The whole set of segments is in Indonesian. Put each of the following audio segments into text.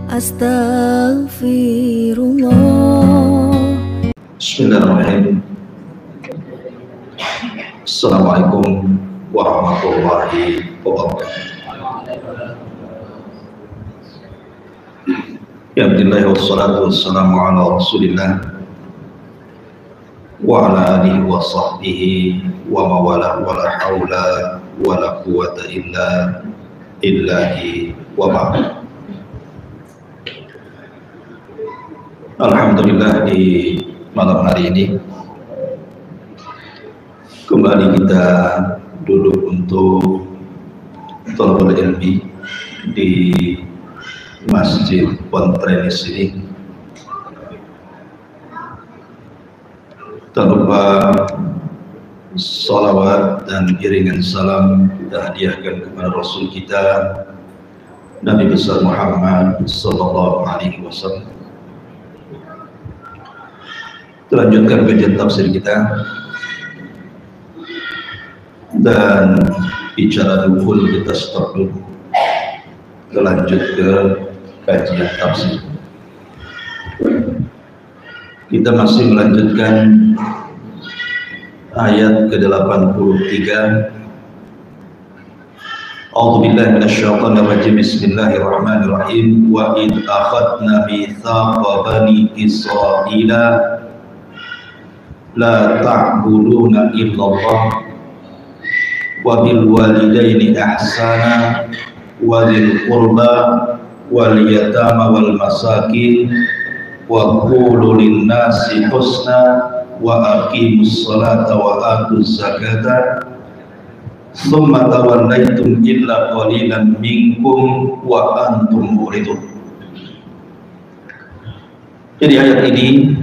Astaghfirullah. Bismillahirrahmanirrahim. Assalamualaikum warahmatullahi wabarakatuh. Ya Alhamdulillah wassalatu wassalamu ala rasulillah wa ala alihi wa sahbihi wa mawalah wa la hawla wa la quwata illa billahi wa ba'd. Alhamdulillah, di malam hari ini kembali kita duduk untuk thalabul ilmi di Masjid Pontrenis ini. Tak lupa salawat dan iringan salam kita hadiahkan kepada Rasul kita Nabi besar Muhammad sallallahu alaihi wasallam. Lanjutkan kajian tafsir kita, dan bicara dulu kita stop dulu, kita lanjut ke kajian tafsir. Kita masih melanjutkan ayat ke-83. A'udzubillahi minasyaitonir rajim. Bismillahirrahmanirrahim. Wa id akhadna mitsaqa bani Israila la ta'buduna illallah wa bil walidaini ihsana wa dzil qurba wal yatama wal masakin wa qulu lin nasi husna wa aqimus salata wa atuz zakata thumma tawallaytum illa qalilan minkum wa antum muridun. Jadi ayat ini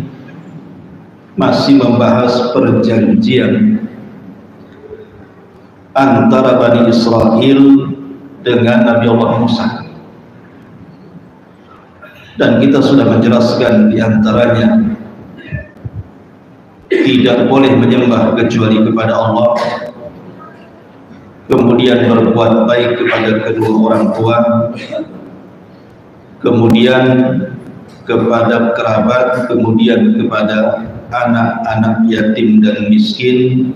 masih membahas perjanjian antara Bani Israel dengan Nabi Allah Musa, dan kita sudah menjelaskan diantaranya tidak boleh menyembah kecuali kepada Allah, kemudian berbuat baik kepada kedua orang tua, kemudian kepada kerabat, kemudian kepada anak-anak yatim dan miskin.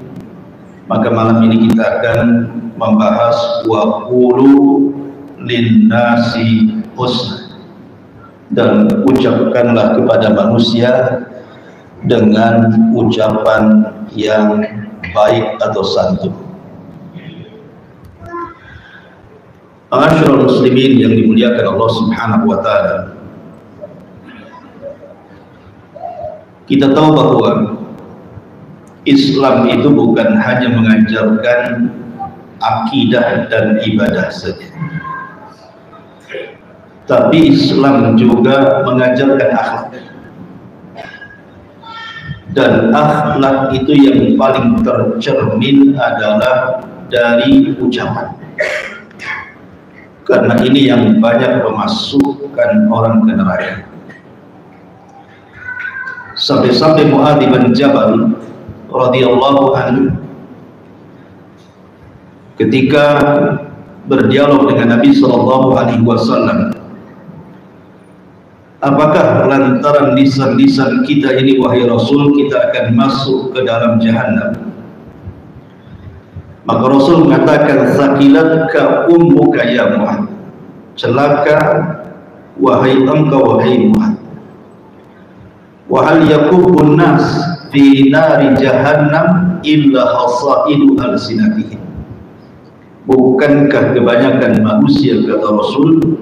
Maka malam ini kita akan membahas wa qulu linnasi husna, dan ucapkanlah kepada manusia dengan ucapan yang baik atau santun. Ma'asyiral muslimin yang dimuliakan Allah Subhanahu wa taala, kita tahu bahwa Islam itu bukan hanya mengajarkan akidah dan ibadah saja, tapi Islam juga mengajarkan akhlak. Dan akhlak itu yang paling tercermin adalah dari ucapan, karena ini yang banyak memasukkan orang ke neraka. Sampai-sampai Mu'adz bin Jabal radhiyallahu anhu ketika berdialog dengan Nabi sallallahu alaihi wasallam, apakah lantaran lisan-lisan kita ini wahai Rasul kita akan masuk ke dalam jahannam? Maka Rasul mengatakan, sakilatka ummuka ya Mu'adz, celaka wahai engkau wahai Mu'adz. Wa hal yakubun nas fi nari jahannam illa hasaidu alsinatihim. Bukankah kebanyakan manusia, kata Rasul,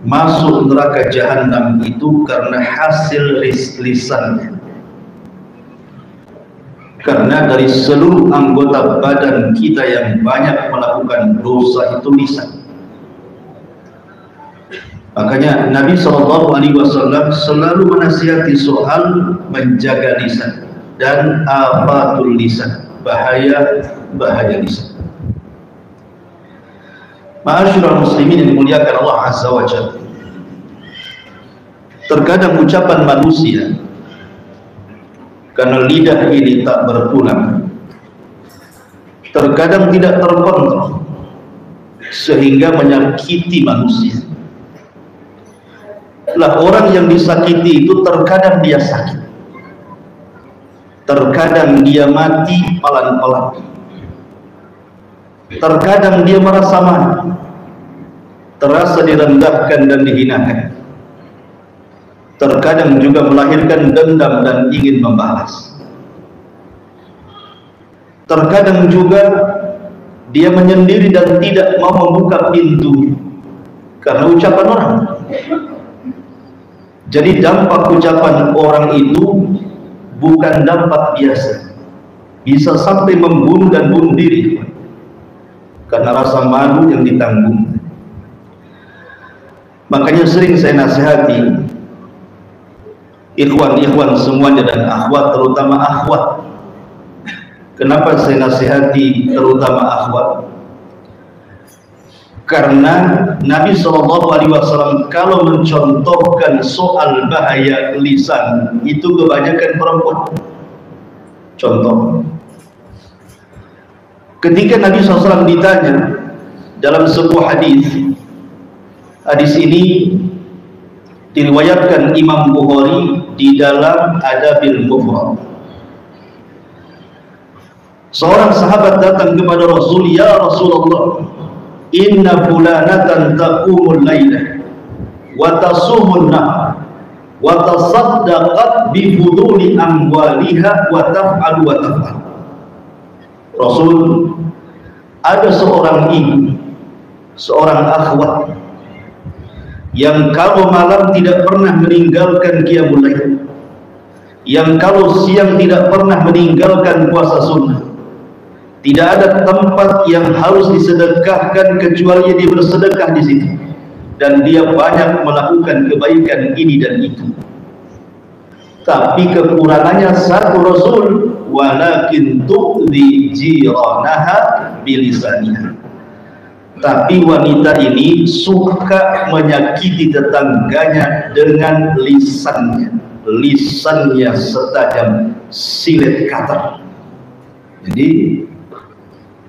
masuk neraka jahannam itu karena hasil lisannya? Karena dari seluruh anggota badan kita yang banyak melakukan dosa itu lisan. Makanya Nabi SAW selalu menasihati soal menjaga lisan dan afatul lisan, bahaya lisan. Ma'asyiral muslimin yang dimuliakan Allah Azza wa Jalla, terkadang ucapan manusia karena lidah ini tak bertulang, terkadang tidak terkontrol sehingga menyakiti manusia. Lah orang yang disakiti itu terkadang dia sakit, terkadang dia mati pelan-pelan, terkadang dia merasa malu, terasa direndahkan dan dihinakan, terkadang juga melahirkan dendam dan ingin membalas, terkadang juga dia menyendiri dan tidak mau membuka pintu karena ucapan orang. Jadi dampak ucapan orang itu bukan dampak biasa, bisa sampai membunuh dan bunuh diri karena rasa malu yang ditanggung. Makanya sering saya nasihati ikhwan-ikhwan semuanya dan akhwat, terutama akhwat. Kenapa saya nasihati terutama akhwat? Karena Nabi SAW kalau mencontohkan soal bahaya lisan itu kebanyakan perempuan. Contoh, ketika Nabi SAW ditanya dalam sebuah hadis ini diriwayatkan Imam Bukhari di dalam Adabil Mufrad. Seorang sahabat datang kepada Rasul, "Ya Rasulullah, inna fulanatan taqumul layla wa tasumun nahar wa tasaddaqat bi fuduli amwaliha wa taf'al wa taf'al." Rasul, ada seorang ibu, seorang akhwat yang kalau malam tidak pernah meninggalkan qiyamul lail, yang kalau siang tidak pernah meninggalkan puasa sunnah. Tidak ada tempat yang harus disedekahkan kecuali dia bersedekah di situ, dan dia banyak melakukan kebaikan ini dan itu. Tapi kekurangannya satu, Rasul, walakin tu'dhi jiranaha bilisaniha. Tapi wanita ini suka menyakiti tetangganya dengan lisannya. Lisannya setajam silet katar. Jadi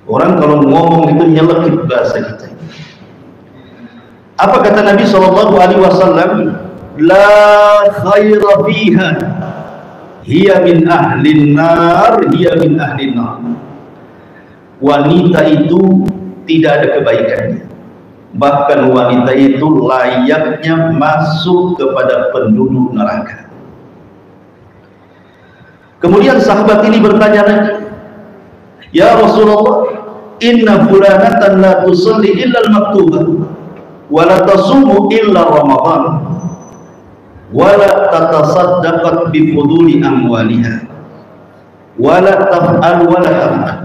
orang kalau ngomong itu nyelekit bahasa kita. Apa kata Nabi SAW? La khaira fiha, hiya min ahlin nar, hiya min ahlin nar. Wanita itu tidak ada kebaikannya, bahkan wanita itu layaknya masuk kepada penduduk neraka. Kemudian sahabat ini bertanya lagi, "Ya Rasulullah, inna fulanatan la tusalli illa al-maktubah wa la tasumu illa Ramadan wa la tatasaddaqat bi fuduli amwaliha wa la taf'al wa la taf'al."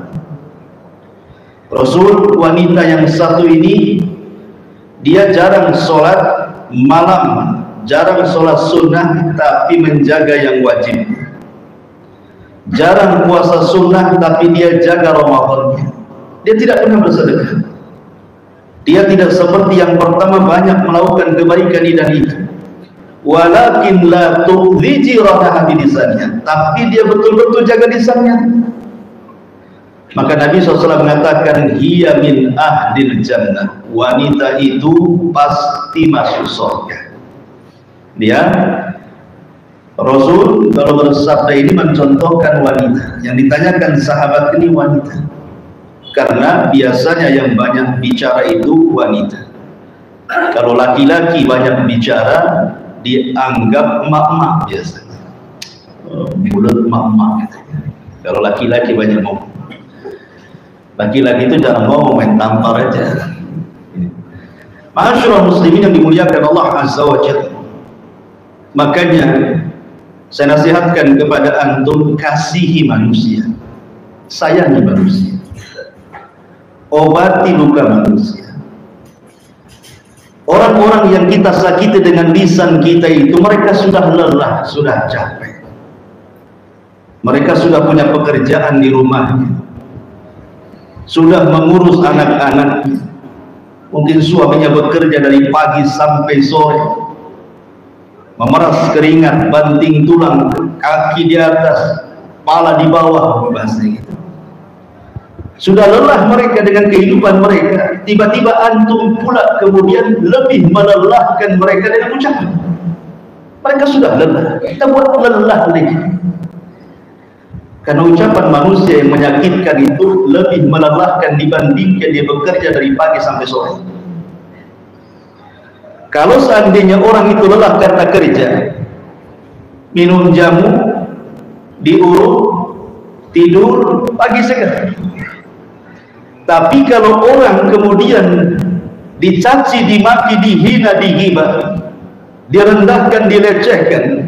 Rasul, wanita yang satu ini dia jarang sholat malam, jarang sholat sunnah tapi menjaga yang wajib, jarang puasa sunnah tapi dia jaga Ramadannya. Dia tidak pernah bersedekah. Dia tidak seperti yang pertama banyak melakukan kebaikan ini dan itu. Walakin la tu'dhi jiranaha bilisannya, tapi dia betul-betul jaga lisannya. Maka Nabi SAW mengatakan, hiya min ahlil jannah. Wanita itu pasti masuk surga. Dia Rasul kalau bersabda ini mencontohkan wanita. Yang ditanyakan sahabat ini wanita, karena biasanya yang banyak bicara itu wanita. Kalau laki-laki banyak bicara dianggap emak-emak biasanya, mulut emak-emak katanya. Kalau laki-laki banyak ngomong, laki-laki itu jangan ngomong, main tampar aja. Ma'asyiral muslimin yang dimuliakan Allah Azza wa Jalla, makanya saya nasihatkan kepada antum, kasihi manusia, sayangi manusia, obati luka manusia. Orang-orang yang kita sakiti dengan lisan kita itu, mereka sudah lelah, sudah capek, mereka sudah punya pekerjaan di rumahnya, sudah mengurus anak-anak, mungkin suaminya bekerja dari pagi sampai sore, memeras keringat, banting tulang, kaki di atas, kepala di bawah, bahasanya gitu. Sudah lelah mereka dengan kehidupan mereka, tiba-tiba antum pula kemudian lebih melelahkan mereka dengan ucapan. Mereka sudah lelah, kita buat lelah lagi. Karena ucapan manusia yang menyakitkan itu lebih melelahkan dibandingkan dia bekerja dari pagi sampai sore. Kalau seandainya orang itu lelah karena kerja, minum jamu, diurut, tidur, pagi segar. Tapi kalau orang kemudian dicaci, dimaki, dihina, dihibah, direndahkan, dilecehkan,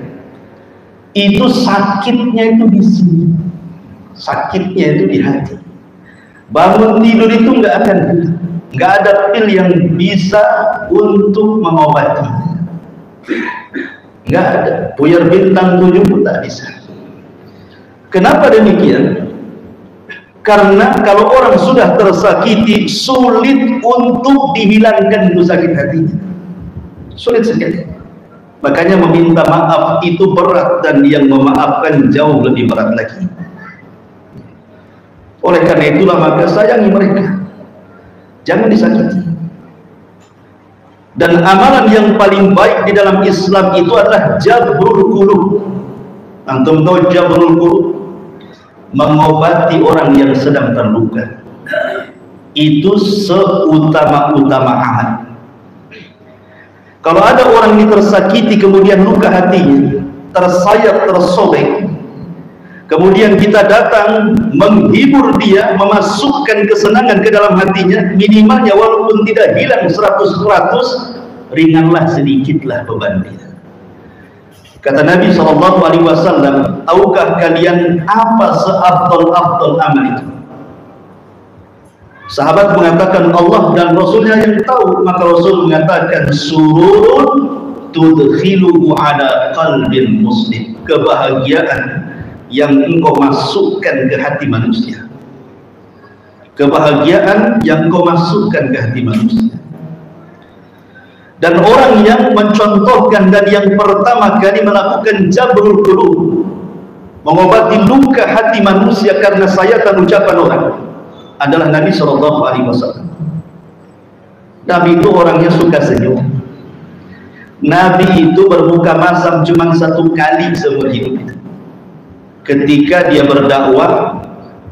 itu sakitnya itu di sini, sakitnya itu di hati. Bangun tidur itu nggak ada pil yang bisa untuk mengobati, nggak ada. Puyar bintang 7 pun tak bisa. Kenapa demikian? Karena kalau orang sudah tersakiti, sulit untuk dihilangkan itu sakit hatinya, sulit sekali. Makanya meminta maaf itu berat, dan yang memaafkan jauh lebih berat lagi. Oleh karena itulah maka sayangi mereka, jangan disakiti. Dan amalan yang paling baik di dalam Islam itu adalah jabrul qulub. Antum tahu jabrul qulub? Mengobati orang yang sedang terluka. Itu seutama-utama amal. Kalau ada orang ini tersakiti, kemudian luka hatinya, tersayat, tersobek, kemudian kita datang menghibur dia, memasukkan kesenangan ke dalam hatinya, minimalnya walaupun tidak hilang 100%, ringanlah sedikitlah beban dia. Kata Nabi SAW, tahukah kalian apa seafdal-afdal amal itu? Sahabat mengatakan Allah dan Rasulnya yang tahu. Maka Rasul mengatakan, sururun tudkhiluhu ala qalbin muslim. Kebahagiaan yang engkau masukkan ke hati manusia. Kebahagiaan yang engkau masukkan ke hati manusia. Dan orang yang mencontohkan dan yang pertama kali melakukan jabrul qulub, mengobati luka hati manusia karena sayatan ucapan orang, adalah Nabi SAW. Nabi itu orangnya suka senyum. Nabi itu berbuka masam cuma 1 kali seumur hidup. Ketika dia berdakwah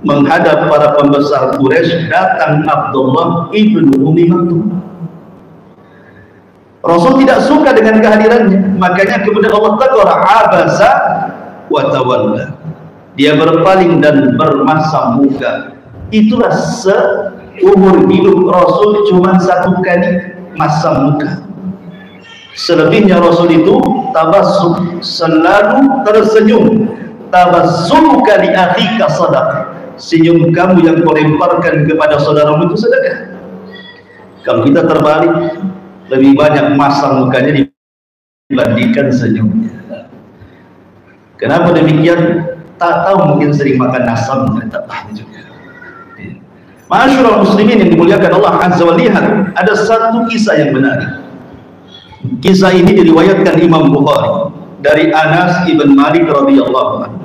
menghadap para pembesar Quraisy, datang Abdullah ibnu Ummi Maktum. Rasul tidak suka dengan kehadirannya, makanya kemudian Allah tegur, abasa wa tawalla. Dia berpaling dan bermasam muka. Itulah seumur hidup Rasul cuma 1 kali masam muka. Selebihnya Rasul itu tabassum, selalu tersenyum. Tabassumuka li akhika sadaqah. Senyum kamu yang kau lemparkan kepada saudaramu itu sedekah. Kalau kita terbalik, lebih banyak masam mukanya dibandingkan senyumnya. Kenapa demikian? Tak tahu, mungkin sering makan asam, tak tahu juga. Ma'asyiral muslimin yang dimuliakan Allah Azza wa Jalla, ada 1 kisah yang menarik. Kisah ini diriwayatkan Imam Bukhari dari Anas ibn Malik radhiyallahu anhu.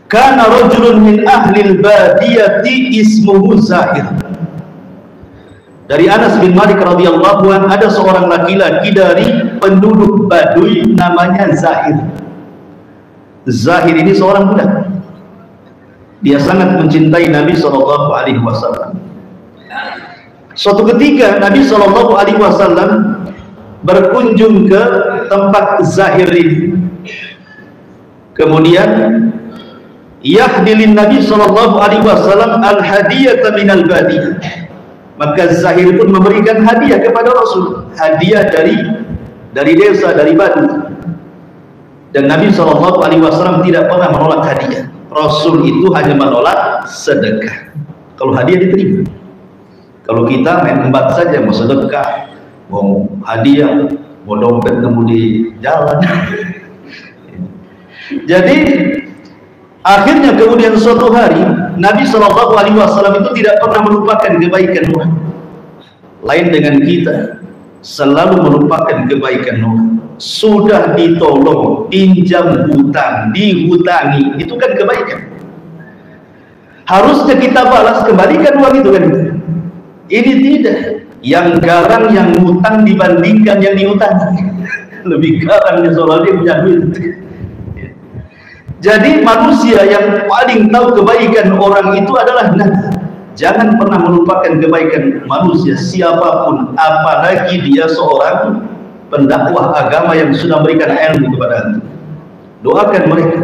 Kana rajulun min ahli al-badiyati ismuhu Zahir. Dari Anas bin Malik radhiyallahu anhu, ada seorang laki-laki dari penduduk Baduy namanya Zahir. Zahir ini seorang budak. Dia sangat mencintai Nabi SAW. Suatu ketika Nabi SAW berkunjung ke tempat Zahir ini. Kemudian yahdilin Nabi SAW al-hadiyata minal badiyah. Maka Zahir pun memberikan hadiah kepada Rasul, hadiah dari desa, dari Badu. Dan Nabi SAW tidak pernah menolak hadiah. Rasul itu hanya menolak sedekah. Kalau hadiah diterima. Kalau kita main embat saja, mau sedekah, mau hadiah, mau dompet nemu di jalan. Jadi akhirnya kemudian suatu hari Nabi SAW itu tidak pernah melupakan kebaikan orang. Lain dengan kita, selalu melupakan kebaikan orang. Sudah ditolong, pinjam hutang, dihutangi, itu kan kebaikan. Harusnya kita balas, kembalikan uang itu kan. Ini tidak. Yang garang, yang hutang dibandingkan yang dihutangi. lebih garang dia soal dia punya duit. Jadi manusia yang paling tahu kebaikan orang itu adalah Nabi. Jangan pernah melupakan kebaikan manusia siapapun, apalagi dia seorang pendakwah agama yang sudah memberikan ilmu kepada anda. Doakan mereka.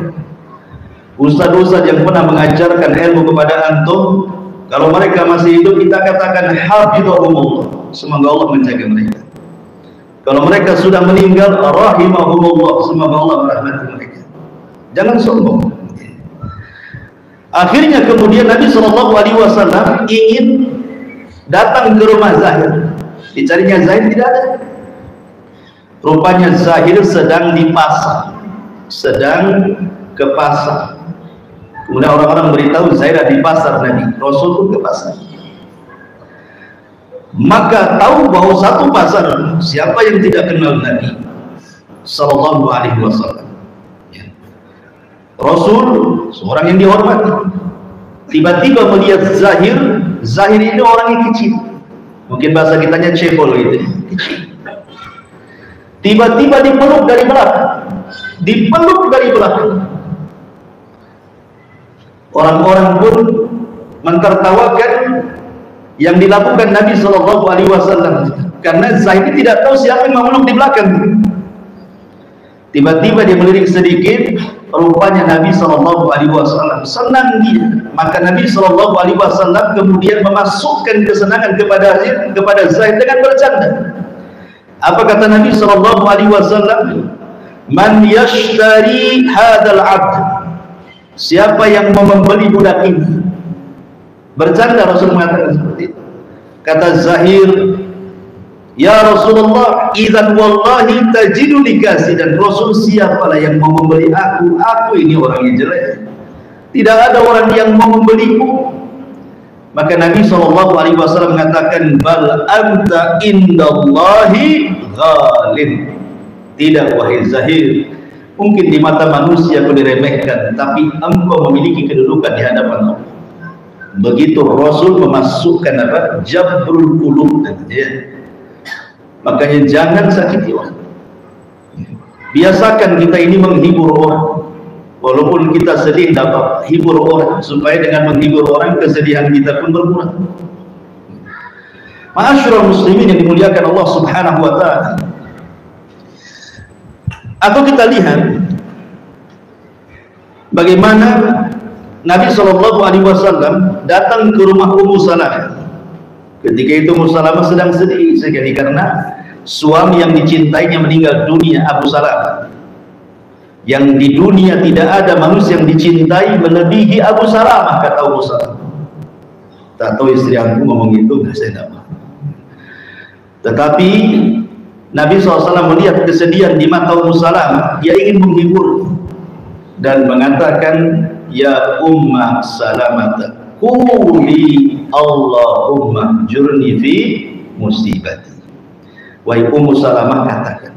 Ustaz-ustaz yang pernah mengajarkan ilmu kepada antum, kalau mereka masih hidup kita katakan hafizahumullah, semoga Allah menjaga mereka. Kalau mereka sudah meninggal, rahimahumullah, semoga Allah merahmati mereka. Jangan sombong. Akhirnya kemudian Nabi SAW ingin datang ke rumah Zahir. Dicarinya Zahir tidak ada. Rupanya Zahir sedang di pasar, sedang ke pasar. Kemudian orang-orang beritahu Zahir ada di pasar Nabi. Rasul pun ke pasar. Maka tahu bahwa satu pasar, siapa yang tidak kenal Nabi SAW? Rasul seorang yang dihormati, tiba-tiba melihat Zahir. Zahir ini orang yang kecil, mungkin bahasa kitanya cebol gitu, kecil. Tiba-tiba dipeluk dari belakang, orang-orang pun mentertawakan yang dilakukan Nabi SAW, karena Zahir tidak tahu siapa yang memeluk di belakang. Tiba-tiba dia melirik sedikit, rupanya Nabi SAW senang dia. Maka Nabi SAW kemudian memasukkan kesenangan kepada Zaid dengan bercanda. Apa kata Nabi SAW? Man yashtari hadal abd, siapa yang mau membeli budak ini? Bercanda Rasul mengatakan seperti itu. Kata Zahir, ya Rasulullah, idzan wallahi tajidu likasi, dan Rasul siapalah yang mau membeli aku? Aku ini orang yang jelek, tidak ada orang yang mau membeliku. Maka Nabi SAW mengatakan, bal anta indallahi ghalib. Tidak wahai Zahir, mungkin di mata manusia kau diremehkan, tapi engkau memiliki kedudukan di hadapan Allah. Begitu Rasul memasukkan apa? Jabrul qulub, ya. Makanya jangan sakiti orang. Biasakan kita ini menghibur orang. Walaupun kita sedih, dapat hibur orang, supaya dengan menghibur orang kesedihan kita pun berkurang. Ma'asyiral muslimin yang dimuliakan Allah Subhanahu wa ta'ala. Atau kita lihat bagaimana Nabi SAW datang ke rumah Ummu Salamah. Ketika itu Ummu Salamah sedang sedih sekali karena suami yang dicintainya meninggal dunia, Abu Salamah. Yang di dunia tidak ada manusia yang dicintai melebihi Abu Salamah, kata Ummu Salamah. Tak tahu istri aku ngomong itu, nggak, saya tidak. Tetapi Nabi SAW melihat kesedihan di mata Ummu Salamah, dia ingin menghibur dan mengatakan, ya Umma Salamah, quli Allahumma jurni fi musibati. Wahai Ummu Salamah, katakan,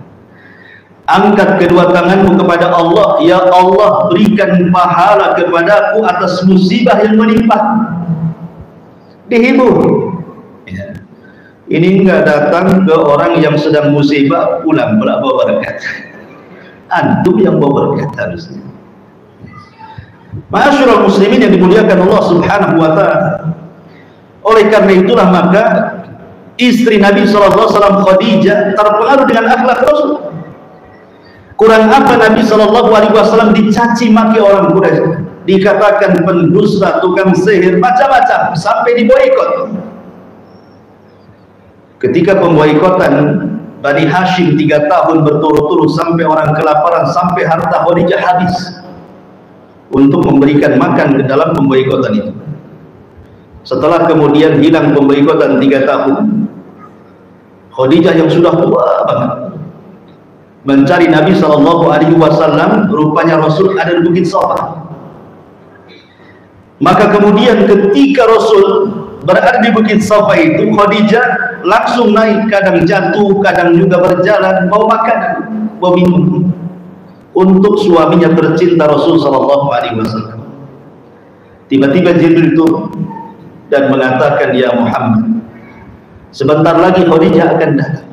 angkat kedua tanganmu kepada Allah, ya Allah berikan pahala kepadaku atas musibah yang menimpa. Dihibur. Ya. Ini enggak datang ke orang yang sedang musibah pulang bawa berkat. Antum yang bawa berkat harusnya. Ma'asyiral muslimin yang dimuliakan Allah Subhanahu wa ta'ala. Oleh karena itulah maka istri Nabi SAW Khadijah terpengaruh dengan akhlak Rasul. Kurang apa Nabi SAW dicaci maki orang Quraisy, dikatakan pendusta, tukang sihir, macam-macam, sampai diboikot. Ketika pemboikotan Bani Hashim 3 tahun berturut-turut sampai orang kelaparan, sampai harta Khadijah habis untuk memberikan makan ke dalam pemboikotan itu. Setelah kemudian hilang pemboikotan 3 tahun, Khadijah yang sudah tua banget mencari Nabi SAW. Rupanya Rasul ada di Bukit Safa. Maka kemudian ketika Rasul berada di Bukit Safa itu, Khadijah langsung naik, kadang jatuh, kadang juga berjalan, bawa makanan, bawa minum untuk suaminya tercinta Rasul SAW. Tiba-tiba Jibril turun dan mengatakan, ya Muhammad, sebentar lagi Khadijah akan datang.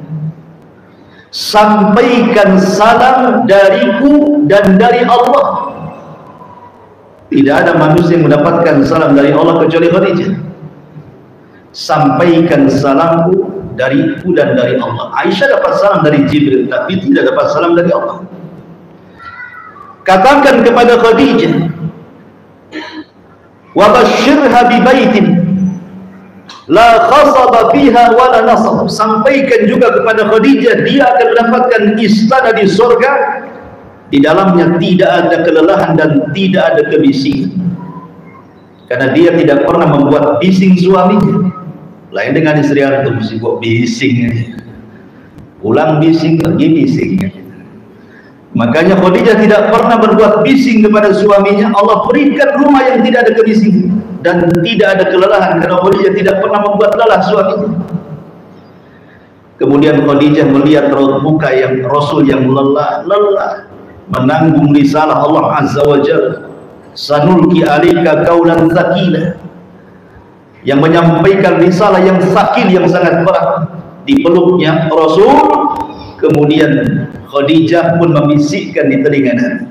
sampaikan salam dariku dan dari Allah. Tidak ada manusia yang mendapatkan salam dari Allah kecuali Khadijah. Sampaikan salamku dariku dan dari Allah. Aisyah dapat salam dari Jibril, tapi tidak dapat salam dari Allah. Katakan kepada Khadijah, wa basyirha bi baitin la khasaba fiha wa la nasab. Sampaikan juga kepada Khadijah, dia akan mendapatkan istana di surga, di dalamnya tidak ada kelelahan dan tidak ada kebisingan, karena dia tidak pernah membuat bising suaminya. Lain dengan istri antum, sibuk bising aja, pulang bising, pergi bising. Makanya Khadijah tidak pernah berbuat bising kepada suaminya. Allah berikan rumah yang tidak ada kebisingan dan tidak ada kelelahan, karena Khadijah tidak pernah membuat lelah suaminya. Kemudian Khadijah melihat raut muka yang Rasul yang lelah menanggung risalah Allah Azza wa Jalla. Sanulki alika qaulan tsaqila, yang menyampaikan risalah yang sakil, yang sangat berat. Di peluknya Rasul, kemudian Khadijah pun membisikkan di telinga Nabi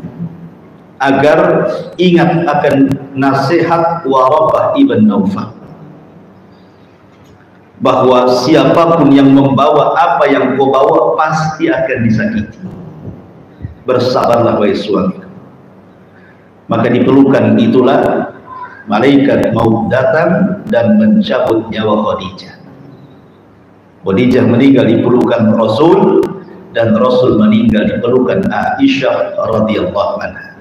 agar ingat akan nasihat Waraqah ibn Naufal, bahwa siapapun yang membawa apa yang kau bawa pasti akan disakiti. Bersabarlah wahai suami. Maka diperlukan itulah malaikat maut datang dan mencabut nyawa Khadijah. Khadijah meninggal di pelukan Rasul, dan Rasul meninggal di pelukan Aisyah radhiyallahu anha.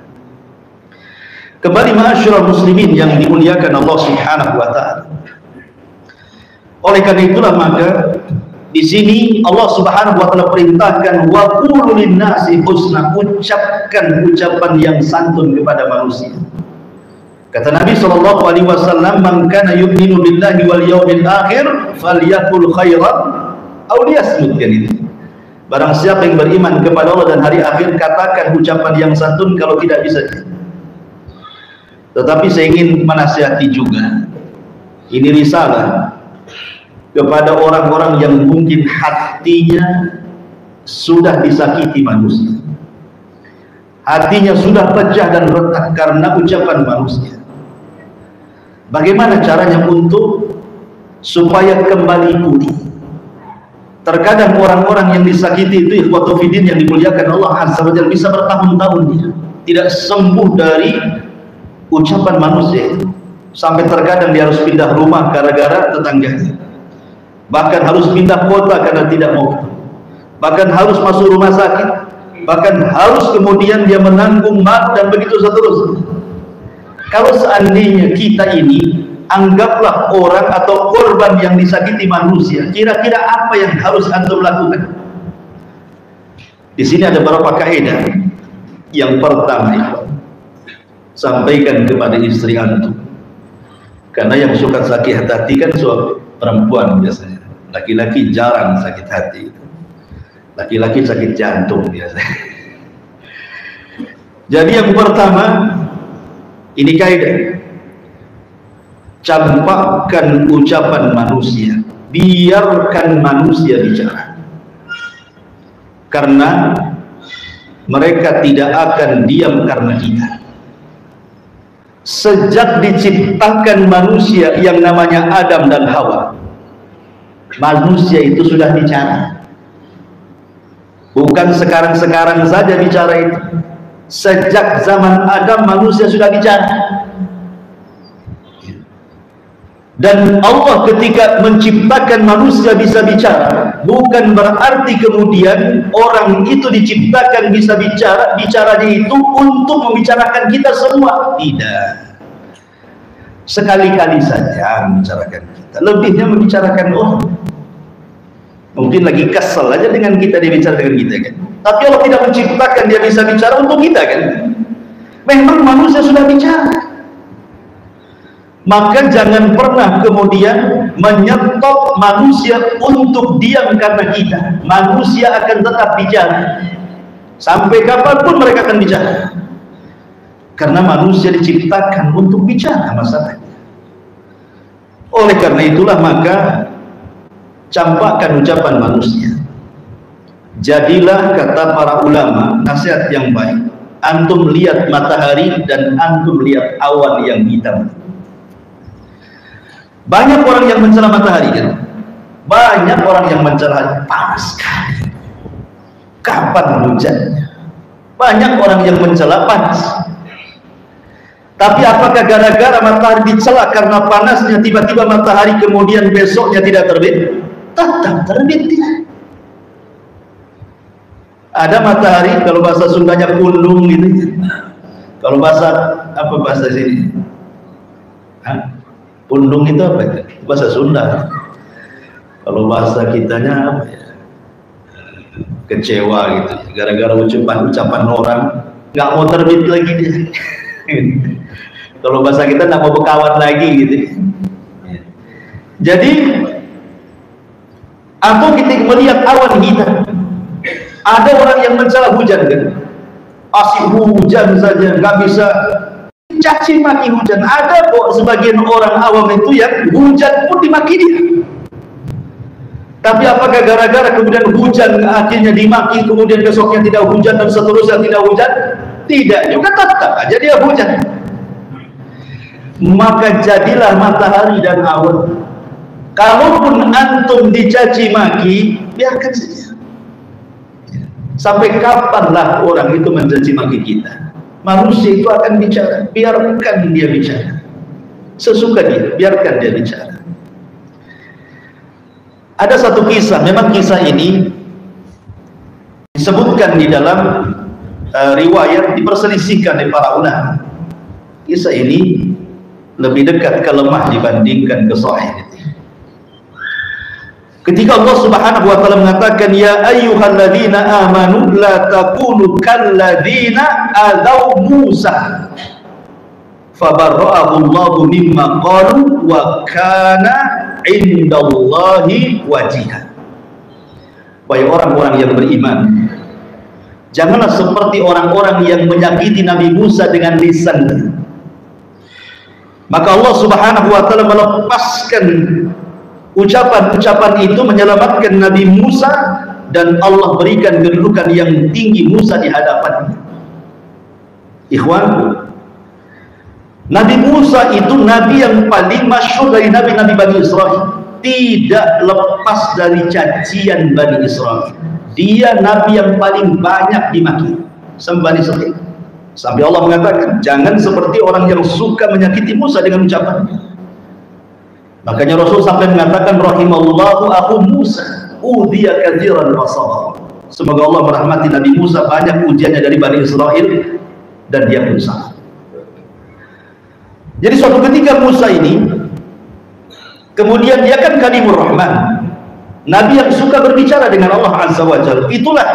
Kembali ma'asyiral muslimin yang dimuliakan Allah Subhanahu wa taala. Oleh karena itulah maka di sini Allah Subhanahu wa taala perintahkan wa qulu lin-nasi husna, ucapkan ucapan yang santun kepada manusia. Kata Nabi sallallahu alaihi wasallam, "Man kana yu'minu billahi wal yawmil akhir falyaqul khairan aw liyasmut." Itu. Barang siapa yang beriman kepada Allah dan hari akhir, katakan ucapan yang santun, kalau tidak bisa. Tetapi saya ingin menasihati juga, ini risalah kepada orang-orang yang mungkin hatinya sudah disakiti manusia, hatinya sudah pecah dan retak karena ucapan manusia. Bagaimana caranya untuk supaya kembali pulih? Terkadang orang-orang yang disakiti itu, ikhwatu fiddin yang dimuliakan Allah Azza wa Jalla, bisa bertahun-tahun dia tidak sembuh dari ucapan manusia itu. Sampai terkadang dia harus pindah rumah gara-gara tetangganya, bahkan harus pindah kota karena tidak mau, bahkan harus masuk rumah sakit, bahkan harus kemudian dia menanggung mak, dan begitu seterusnya. Kalau seandainya kita ini anggaplah orang atau korban yang disakiti manusia, kira-kira apa yang harus antum lakukan? Di sini ada beberapa kaidah. Yang pertama, sampaikan kepada istri antum, karena yang suka sakit hati kan suami perempuan biasanya. Laki-laki jarang sakit hati, laki-laki sakit jantung biasanya. Jadi yang pertama, ini kaidah, campakkan ucapan manusia, biarkan manusia bicara, karena mereka tidak akan diam karena kita. Sejak diciptakan manusia yang namanya Adam dan Hawa, manusia itu sudah bicara. Bukan sekarang-sekarang saja bicara itu. Sejak zaman Adam manusia sudah bicara. Dan Allah ketika menciptakan manusia bisa bicara, bukan berarti kemudian orang itu diciptakan bisa bicara. Bicaranya itu untuk membicarakan kita semua, tidak. Sekali-kali saja membicarakan kita, lebihnya membicarakan orang. Mungkin lagi kesel aja dengan kita, dia bicara dengan kita kan. Tapi Allah tidak menciptakan dia bisa bicara untuk kita kan. Memang manusia sudah bicara. Maka jangan pernah kemudian menyetop manusia untuk diam karena kita. Manusia akan tetap bicara sampai kapanpun mereka akan bicara, karena manusia diciptakan untuk bicara masalahnya. Oleh karena itulah maka campakkan ucapan manusia, Jadilah, kata para ulama, nasihat yang baik, antum lihat matahari dan antum lihat awan yang hitam. Banyak orang yang mencela matahari kan? Banyak orang yang mencela panas sekali. Kapan hujannya? Banyak orang yang mencela panas. Tapi apakah gara-gara matahari dicela karena panasnya tiba-tiba matahari kemudian besoknya tidak terbit? Tetap terbit dia. Ada matahari, kalau bahasa Sundanya kundung gitu. Kalau bahasa apa bahasa sini? Kundung itu apa itu? Bahasa Sunda. Kalau bahasa kitanya apa ya? Kecewa gitu. Gara-gara ucapan orang nggak mau terbit lagi dia. Kalau bahasa kita nggak mau berkawan lagi gitu. Jadi atau kita melihat awan hitam. Ada orang yang mencela hujan kan? Asik hujan saja, nggak bisa caci maki hujan. Ada kok sebagian orang awam itu yang hujan pun dimaki dia. Tapi apakah gara-gara kemudian hujan akhirnya dimaki, kemudian besoknya tidak hujan dan seterusnya tidak hujan? Tidak, juga tetap aja dia hujan. Maka jadilah matahari dan awan. Kalaupun antum dicaci maki, biarkan saja. Sampai kapanlah orang itu mencaci maki kita? Manusia itu akan bicara, biarkan dia bicara. Sesuka dia, biarkan dia bicara. Ada satu kisah, memang kisah ini disebutkan di dalam riwayat, diperselisihkan oleh para ulama. Kisah ini lebih dekat ke lemah dibandingkan ke sahih. Ketika Allah Subhanahu wa taala mengatakan, ya ayyuhalladzina amanu la takunu kalladzina adaw Musa fabarra'ahu Allahu mimma qalu wa kana indallahi wajiha. Wahai orang-orang yang beriman, janganlah seperti orang-orang yang menyakiti Nabi Musa dengan lisannya. Maka Allah Subhanahu wa taala melepaskan ucapan-ucapan itu, menyelamatkan Nabi Musa, dan Allah berikan kedudukan yang tinggi Musa di hadapannya. Ikhwan, Nabi Musa itu nabi yang paling masyhur dari nabi-nabi Bani Israel. Tidak lepas dari cacian Bani Israel. Dia nabi yang paling banyak dimaki sama Bani Israel. Sampai Allah mengatakan, jangan seperti orang yang suka menyakiti Musa dengan ucapannya. Makanya Rasul sampai mengatakan, rahimallahu akhu Musa udhiya katsiran wa sabar. Semoga Allah merahmati Nabi Musa, banyak ujiannya dari Bani Israel dan dia pun sabar. Jadi suatu ketika Musa ini, kemudian dia kan kalimur rahman, nabi yang suka berbicara dengan Allah Azza wa Jalla. Itulah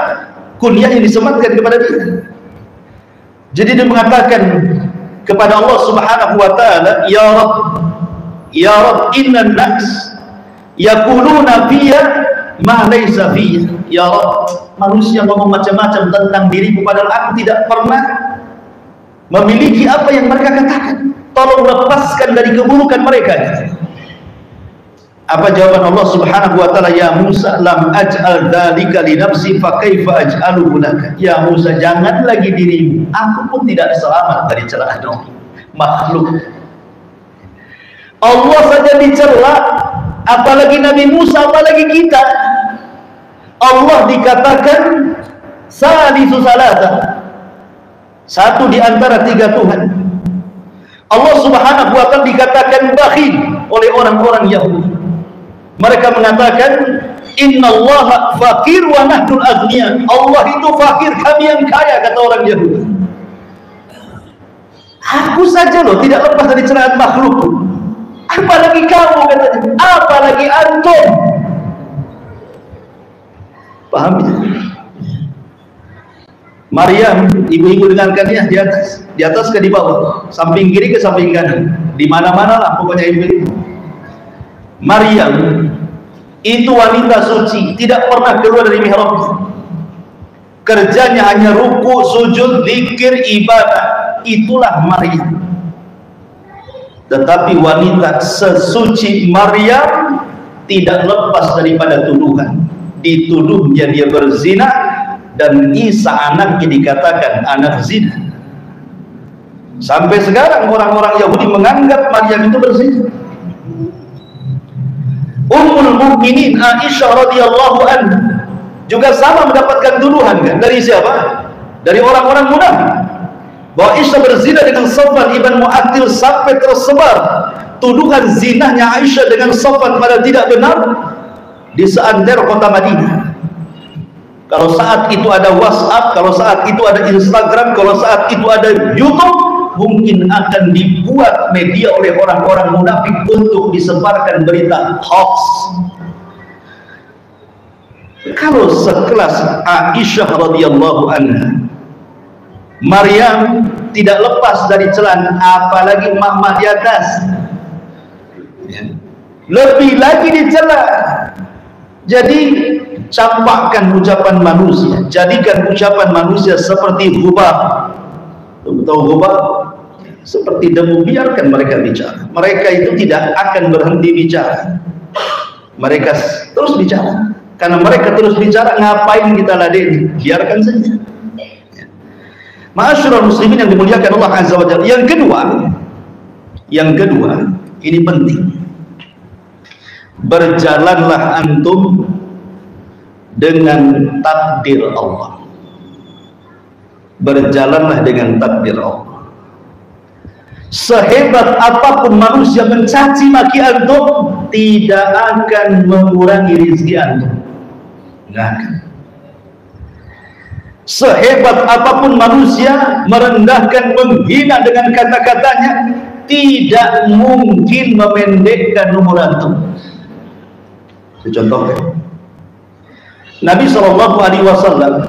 kunyah yang disematkan kepada dia. Jadi dia mengatakan kepada Allah Subhanahu wa taala, ya Rabb, ya Rabb, innan nas yaquluna fiyya ma laysa fiyya. Ya Rabb, manusia ngomong macam-macam tentang diriku padahal aku tidak pernah memiliki apa yang mereka katakan. Tolong lepaskan dari keburukan mereka. Apa jawaban Allah Subhanahu wa taala? Ya Musa, lam aj'al dzalika li nafsi fa kaifa aj'aluhu laka. Ya Musa, jangan lagi dirimu, aku pun tidak selamat dari celaan makhluk. Allah saja dicela, apalagi Nabi Musa, apalagi kita. Allah dikatakan salisu salasa, satu di antara tiga Tuhan. Allah Subhanahu wa taala dikatakan bakhil oleh orang-orang Yahudi. Mereka mengatakan, innallaha fakir wa nahnu aghniya. Allah itu fakir, kami yang kaya, kata orang Yahudi. Aku saja loh tidak lepas dari celaan makhluk, apalagi kamu, katanya, apalagi antum. Paham ya? Maryam, ibu-ibu dengarkan ya, di atas ke di bawah, samping kiri ke samping kanan, di mana-mana lah pokoknya ibu. Maryam itu wanita suci, tidak pernah keluar dari mihrab. Kerjanya hanya ruku, sujud, zikir, ibadah. Itulah Maryam. Tetapi wanita sesuci Maryam tidak lepas daripada tuduhan. dituduhnya dia berzina, dan Isa anaknya dikatakan anak zina. Sampai sekarang orang-orang Yahudi menganggap Maryam itu berzina. Ummul Mukminin Aisyah radhiyallahu anha juga sama mendapatkan tuduhan kan? Dari siapa? Dari orang-orang munafik, bahwa Aisyah berzina dengan Safwan ibn Mu'attil, sampai tersebar tuduhan zinahnya Aisyah dengan Safwan pada tidak benar di seantero kota Madinah. Kalau saat itu ada WhatsApp, kalau saat itu ada Instagram, kalau saat itu ada YouTube, mungkin akan dibuat media oleh orang-orang munafik untuk disebarkan berita hoax. Kalau sekelas Aisyah radhiyallahu anha, Maryam tidak lepas dari celaan, apalagi mama di atas, lebih lagi dicela. Jadi campakkan ucapan manusia, jadikan ucapan manusia seperti hubab. Tahu hubab? Seperti debu, biarkan mereka bicara. Mereka itu tidak akan berhenti bicara. Mereka terus bicara. Karena mereka terus bicara, ngapain kita ladeni? Biarkan saja. Ma'asyiral muslimin yang dimuliakan Allah Azza wa Jalla. Yang kedua, ini penting. Berjalanlah antum dengan takdir Allah. Berjalanlah dengan takdir Allah. Sehebat apapun manusia mencaci maki antum, tidak akan mengurangi rezeki antum. Enggak akan. Sehebat apapun manusia merendahkan, menghina dengan kata-katanya, tidak mungkin memendekkan umur antum. Contohnya, Nabi SAW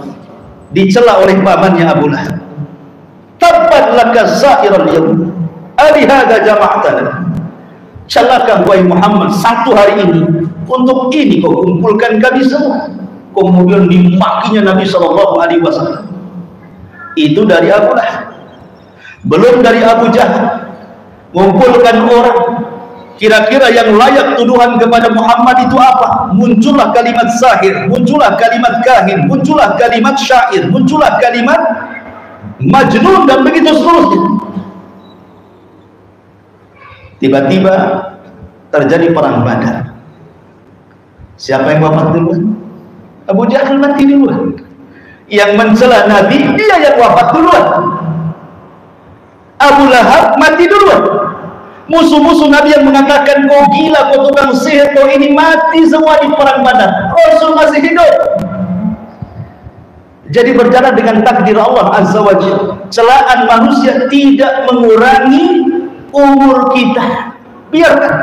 dicela oleh pamannya Abu Lahab. Tabbat laka sa'iral yawm, alihada jama'tana. Celaka wahai Muhammad, satu hari ini, untuk ini kau kumpulkan kami semua. Kemudian dimakinya Nabi SAW. Itu dari Abu Lahab. Belum dari Abu Jahal. Mengumpulkan orang, kira-kira yang layak tuduhan kepada Muhammad itu apa? Muncullah kalimat sahir, muncullah kalimat kahin, muncullah kalimat syair, muncullah kalimat majnun, dan begitu seterusnya. Tiba-tiba terjadi perang Badar. Siapa yang wafat duluan? Abu Jahal mati duluan. Yang mencela Nabi, dia yang wafat duluan. Abu Lahab mati duluan. Musuh-musuh Nabi yang mengatakan kau gila, kau tukang sihir, kau ini, mati semua di perang Badar. Rasul masih hidup. Jadi berjalan dengan takdir Allah Azza wa Jalla. Celaan manusia tidak mengurangi umur kita. Biarkan.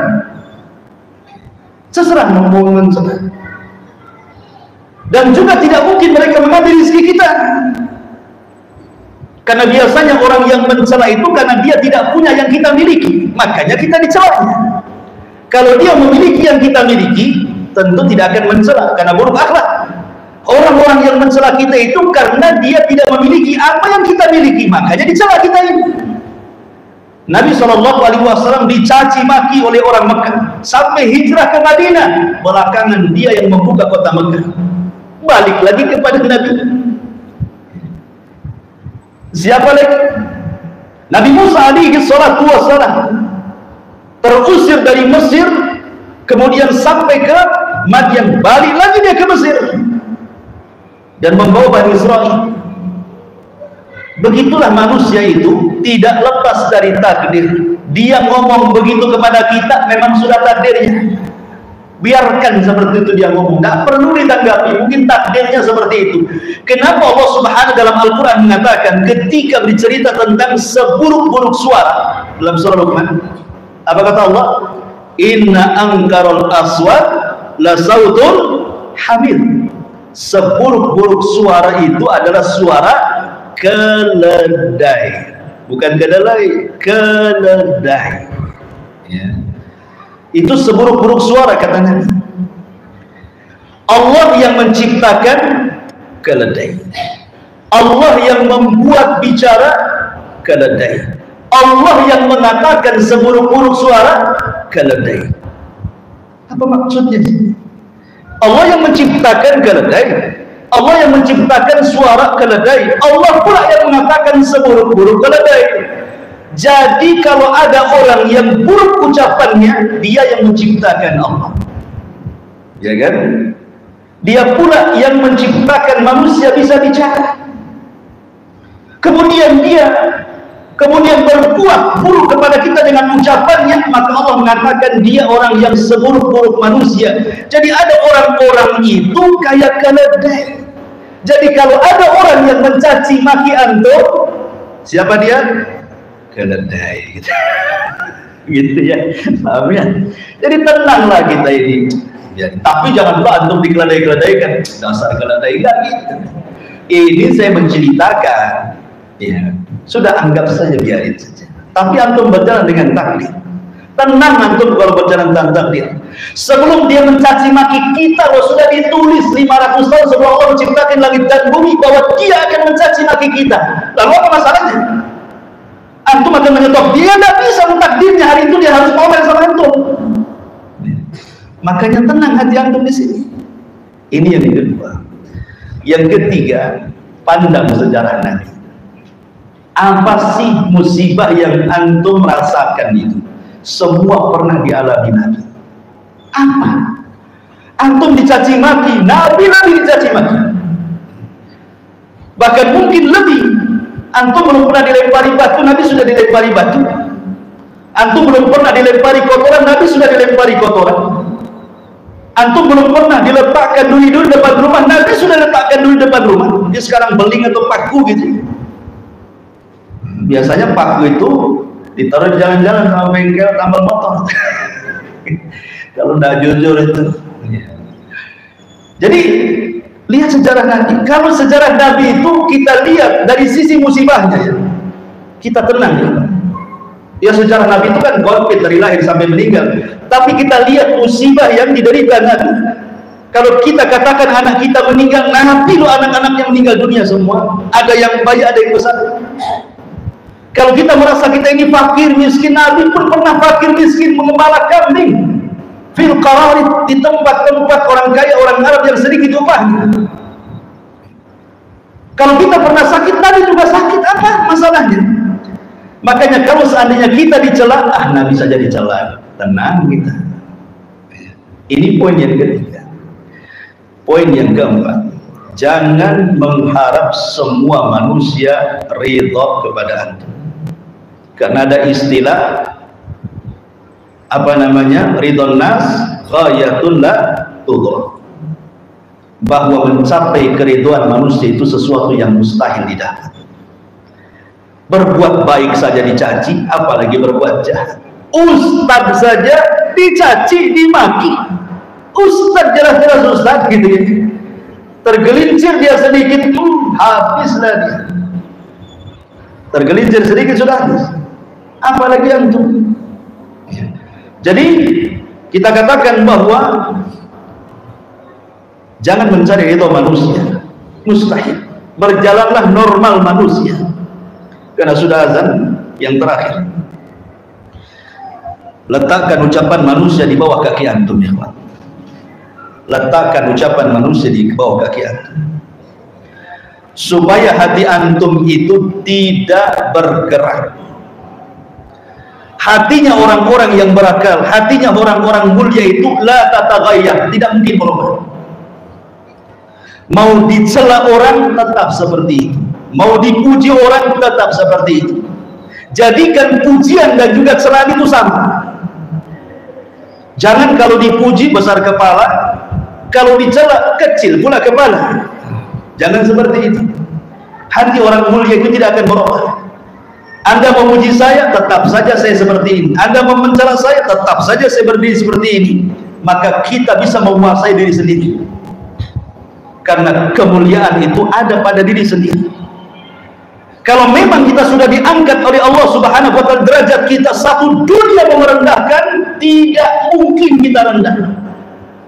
Seserah mau mencela. Dan juga tidak mungkin mereka mengambil rezeki kita. Karena biasanya orang yang mencela itu karena dia tidak punya yang kita miliki, makanya kita dicelanya. Kalau dia memiliki yang kita miliki, tentu tidak akan mencela karena buruk akhlak. Orang-orang yang mencela kita itu karena dia tidak memiliki apa yang kita miliki, makanya dicela kita ini. Nabi SAW dicaci maki oleh orang Mekah sampai hijrah ke Madinah. Belakangan dia yang membuka kota Mekah. Balik lagi kepada Nabi. Siapa lagi? Nabi Musa alaihi salatu wassalam terusir dari Mesir, kemudian sampai ke Madian, balik lagi dia ke Mesir dan membawa Bani Israel. Begitulah manusia itu, tidak lepas dari takdir. Dia ngomong begitu kepada kita, memang sudah takdirnya. Biarkan seperti itu dia ngomong, tidak perlu ditanggapi, mungkin takdirnya seperti itu. Kenapa Allah Subhanahu dalam Al-Quran mengatakan ketika bercerita tentang seburuk-buruk suara dalam surah Luqman, apa kata Allah? Inna angkarul aswat la sautul hamid. Seburuk-buruk suara itu adalah suara keledai, bukan kedelai, keledai. Ya. Itu seburuk-buruk suara kata Nabi. Allah yang menciptakan keledai, Allah yang membuat bicara keledai, Allah yang mengatakan seburuk-buruk suara keledai. Apa maksudnya? Allah yang menciptakan keledai, Allah yang menciptakan suara keledai, Allah pula yang mengatakan seburuk-buruk keledai. Jadi kalau ada orang yang buruk ucapannya, dia yang menciptakan Allah, ya kan? Dia pula yang menciptakan manusia bisa bicara. Kemudian dia berbuat buruk kepada kita dengan ucapannya, maka Allah mengatakan dia orang yang seburuk-buruk manusia. Jadi ada orang-orang itu kayak keledai. Jadi kalau ada orang yang mencaci maki antum, siapa dia? Keledai gitu. Gitu ya, paham ya? Jadi tenanglah kita ini ya, tapi jangan pula antum dikeledai-keledaikan, dasar keledai, enggak gitu. Ini saya menceritakan ya, sudah anggap saja, biarin saja. Tapi antum berjalan dengan takdir. Tenang antum kalau berjalan dengan takdir. Sebelum dia mencaci maki kita, loh, sudah ditulis 500 tahun sebelum Allah menciptakan langit dan bumi bahwa dia akan mencaci maki kita. Lalu apa masalahnya? Antum akan menyetop, dia tidak bisa mentakdirnya hari itu dia harus ngomel sama antum. Makanya tenang hati antum di sini. Ini yang kedua. Yang ketiga, pandang sejarah Nabi. Apa sih musibah yang antum rasakan itu? Semua pernah dialami Nabi. Apa? Antum dicaci maki, Nabi dicaci maki. Bahkan mungkin lebih. Antum belum pernah dilempari batu, Nabi sudah dilempari batu. Antum belum pernah dilempari kotoran, Nabi sudah dilempari kotoran. Antum belum pernah diletakkan duri-duri depan rumah, Nabi sudah letakkan duri depan rumah. Dia sekarang beling atau paku gitu. Biasanya paku itu ditaruh di jalan-jalan sama bengkel tambal motor. Kalau tidak jujur itu. Jadi lihat sejarah Nabi. Kalau sejarah Nabi itu kita lihat dari sisi musibahnya ya, kita tenang ya. Ya sejarah Nabi itu kan golput dari lahir sampai meninggal. Tapi kita lihat musibah yang diderita Nabi. Kalau kita katakan anak kita meninggal, Nabi lo anak-anaknya meninggal dunia semua. Ada yang bayi, ada yang besar. Kalau kita merasa kita ini fakir miskin, Nabi pun pernah fakir miskin mengembala kambing fil qararit, di tempat-tempat orang kaya, orang Arab yang sedikit upahnya. Kalau kita pernah sakit, Nabi juga sakit, apa masalahnya? Makanya kalau seandainya kita dicela, Nabi saja dicela, tenang kita. Ini poin yang ketiga. Poin yang keempat, jangan mengharap semua manusia ridha kepada antum. Karena ada istilah apa namanya, ridhon nas ghayatun la tudhah, bahwa mencapai keridhaan manusia itu sesuatu yang mustahil didapat. Berbuat baik saja dicaci, apalagi berbuat jahat. Ustaz saja dicaci, dimaki. Ustaz jelas-jelas ustaz gitu ya, tergelincir dia sedikit, habislah dia. Tergelincir sedikit sudah habis, apalagi antum. Jadi kita katakan bahwa jangan mencari ridha manusia, mustahil. Berjalanlah normal manusia, karena sudah azan yang terakhir. Letakkan ucapan manusia di bawah kaki antum ya kawan. Letakkan ucapan manusia di bawah kaki antum, supaya hati antum itu tidak bergerak. Hatinya orang-orang yang berakal, hatinya orang-orang mulia itu la tataghayyar, tidak mungkin berubah. Mau dicela orang tetap seperti itu, mau dipuji orang tetap seperti itu. Jadikan pujian dan juga celaan itu sama. Jangan kalau dipuji besar kepala, kalau dicela kecil pula kepala. Jangan seperti itu. Hati orang mulia itu tidak akan berubah. Anda memuji saya, tetap saja saya seperti ini. Anda mencela saya, tetap saja saya berdiri seperti ini. Maka kita bisa menguasai diri sendiri. Karena kemuliaan itu ada pada diri sendiri. Kalau memang kita sudah diangkat oleh Allah Subhanahu wa Ta'ala, derajat kita satu dunia merendahkan, tidak mungkin kita rendah.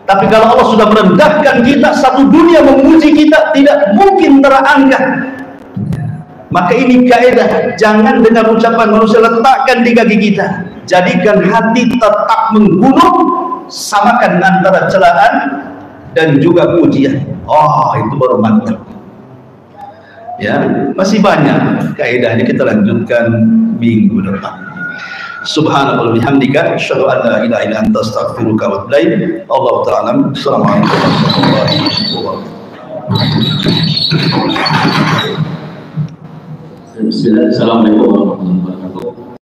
Tapi kalau Allah sudah merendahkan kita, satu dunia memuji kita, tidak mungkin terangkat. Maka ini kaidah, jangan dengan ucapan manusia letakkan di kaki kita. Jadikan hati tetap menggunung, samakan antara celaan dan juga pujian. Oh, itu baru mantap. Ya, masih banyak kaidahnya, kita lanjutkan minggu depan. Subhanallah bihamdika asyhadu an la ilaha illa anta astaghfiruka wa atubu ilaik. Allahu ta'ala. Assalamualaikum warahmatullahi wabarakatuh. Assalamualaikum warahmatullahi wabarakatuh.